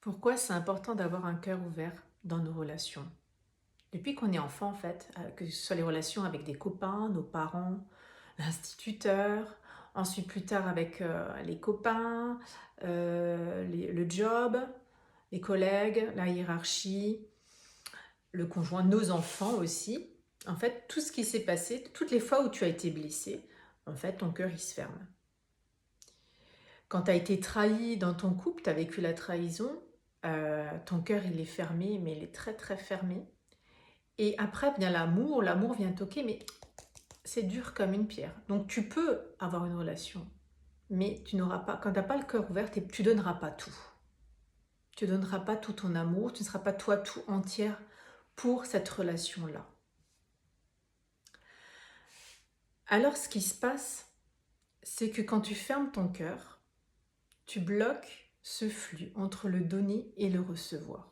Pourquoi c'est important d'avoir un cœur ouvert dans nos relations? Depuis qu'on est enfant, en fait, que ce soit les relations avec des copains, nos parents, l'instituteur, ensuite plus tard avec les copains, le job, les collègues, la hiérarchie, le conjoint, nos enfants aussi. En fait, tout ce qui s'est passé, toutes les fois où tu as été blessé, en fait, ton cœur, il se ferme. Quand tu as été trahi dans ton couple, tu as vécu la trahison, ton cœur il est fermé, mais il est très très fermé. Et après vient l'amour, l'amour vient toquer, mais c'est dur comme une pierre. Donc tu peux avoir une relation, mais tu n'auras pas, quand tu n'as pas le cœur ouvert, tu donneras pas tout. Tu donneras pas tout ton amour, tu ne seras pas toi tout entière pour cette relation-là. Alors ce qui se passe, c'est que quand tu fermes ton cœur, tu bloques ce flux entre le donner et le recevoir.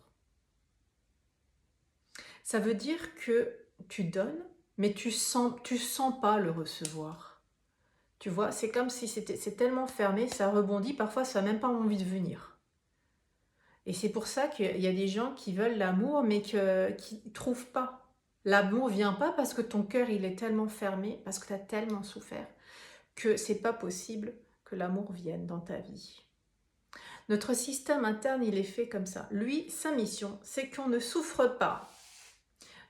Ça veut dire que tu donnes, mais tu sens pas le recevoir. Tu vois, c'est comme si c'est tellement fermé, ça rebondit, parfois ça n'a même pas envie de venir. Et c'est pour ça qu'il y a des gens qui veulent l'amour, mais qui ne trouvent pas. L'amour vient pas parce que ton cœur il est tellement fermé, parce que tu as tellement souffert, que c'est pas possible que l'amour vienne dans ta vie. Notre système interne, il est fait comme ça. Lui, sa mission, c'est qu'on ne souffre pas.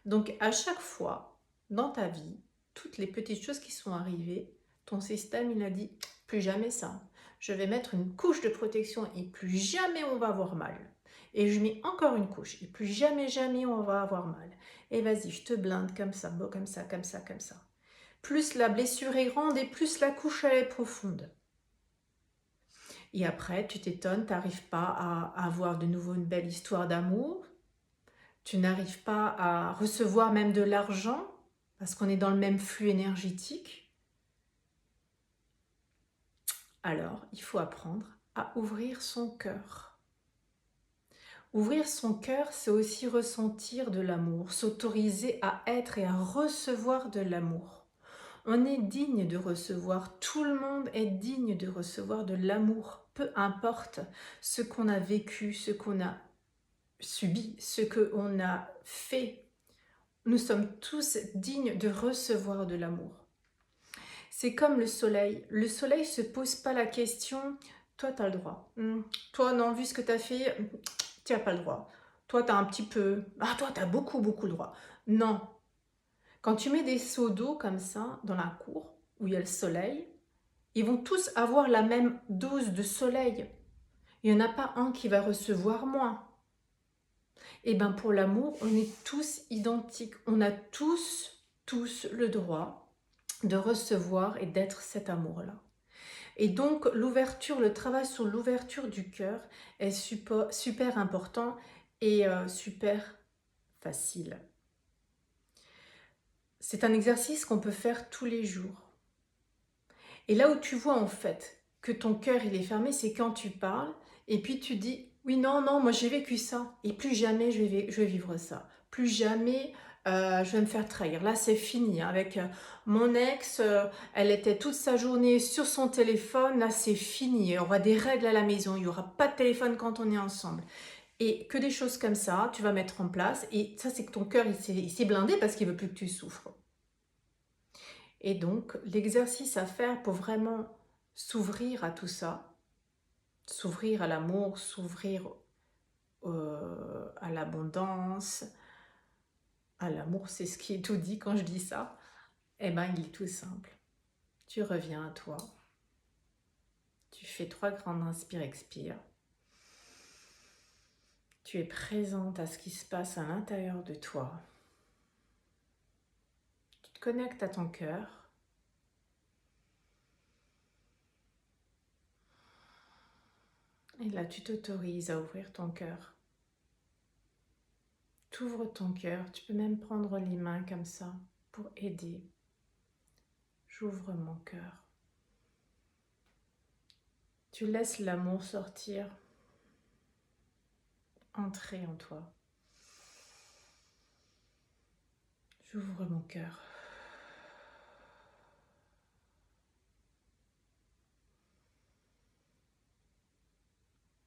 Donc à chaque fois dans ta vie, toutes les petites choses qui sont arrivées, ton système il a dit plus jamais ça. Je vais mettre une couche de protection et plus jamais on va avoir mal. Et je mets encore une couche et plus jamais jamais on va avoir mal. Et vas-y, je te blinde comme ça, beau comme ça, comme ça, comme ça. Plus la blessure est grande et plus la couche elle est profonde. Et après, tu t'étonnes, tu n'arrives pas à avoir de nouveau une belle histoire d'amour. Tu n'arrives pas à recevoir même de l'argent parce qu'on est dans le même flux énergétique. Alors, il faut apprendre à ouvrir son cœur. Ouvrir son cœur, c'est aussi ressentir de l'amour, s'autoriser à être et à recevoir de l'amour. On est digne de recevoir, tout le monde est digne de recevoir de l'amour, peu importe ce qu'on a vécu, ce qu'on a subi, ce qu'on a fait. Nous sommes tous dignes de recevoir de l'amour. C'est comme le soleil. Le soleil ne se pose pas la question, toi tu as le droit. Toi non, vu ce que tu as fait, tu n'as pas le droit. Toi tu as un petit peu, ah toi tu as beaucoup beaucoup le droit. Non. Quand tu mets des seaux d'eau comme ça dans la cour où il y a le soleil, ils vont tous avoir la même dose de soleil. Il n'y en a pas un qui va recevoir moins. Et bien pour l'amour, on est tous identiques. On a tous le droit de recevoir et d'être cet amour-là. Et donc l'ouverture, le travail sur l'ouverture du cœur est super important et super facile. C'est un exercice qu'on peut faire tous les jours. Et là où tu vois en fait que ton cœur il est fermé, c'est quand tu parles et puis tu dis oui non non moi j'ai vécu ça et plus jamais je vais vivre ça. Plus jamais je vais me faire trahir. Là c'est fini hein. Avec mon ex, elle était toute sa journée sur son téléphone. Là c'est fini. Il y aura des règles à la maison. Il n'y aura pas de téléphone quand on est ensemble. Et que des choses comme ça, tu vas mettre en place. Et ça c'est que ton cœur il s'est blindé parce qu'il veut plus que tu souffres. Et donc, l'exercice à faire pour vraiment s'ouvrir à tout ça, s'ouvrir à l'amour, s'ouvrir à l'abondance, à l'amour, c'est ce qui est tout dit quand je dis ça, eh bien, il est tout simple. Tu reviens à toi, tu fais 3 grandes inspire-expire, tu es présente à ce qui se passe à l'intérieur de toi, tu te connectes à ton cœur. Et là, tu t'autorises à ouvrir ton cœur. Tu ouvres ton cœur, tu peux même prendre les mains comme ça pour aider. J'ouvre mon cœur. Tu laisses l'amour sortir, entrer en toi. J'ouvre mon cœur.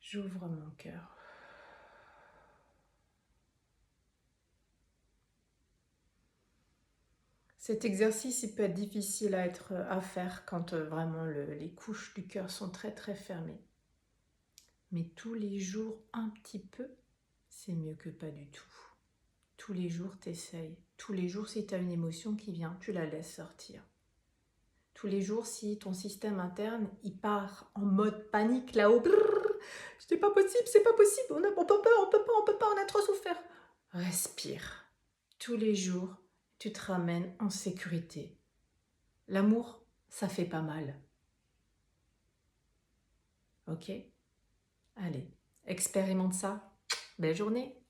J'ouvre mon cœur. Cet exercice, il peut être difficile à faire quand vraiment les couches du cœur sont très très fermées. Mais tous les jours, un petit peu, c'est mieux que pas du tout. Tous les jours, t'essayes. Tous les jours, si tu as une émotion qui vient, tu la laisses sortir. Tous les jours, si ton système interne, il part en mode panique là-haut, c'est pas possible, on peut pas, on peut pas, on peut pas, on a trop souffert. Respire. Tous les jours, tu te ramènes en sécurité. L'amour, ça fait pas mal. Ok? Allez, expérimente ça. Belle journée!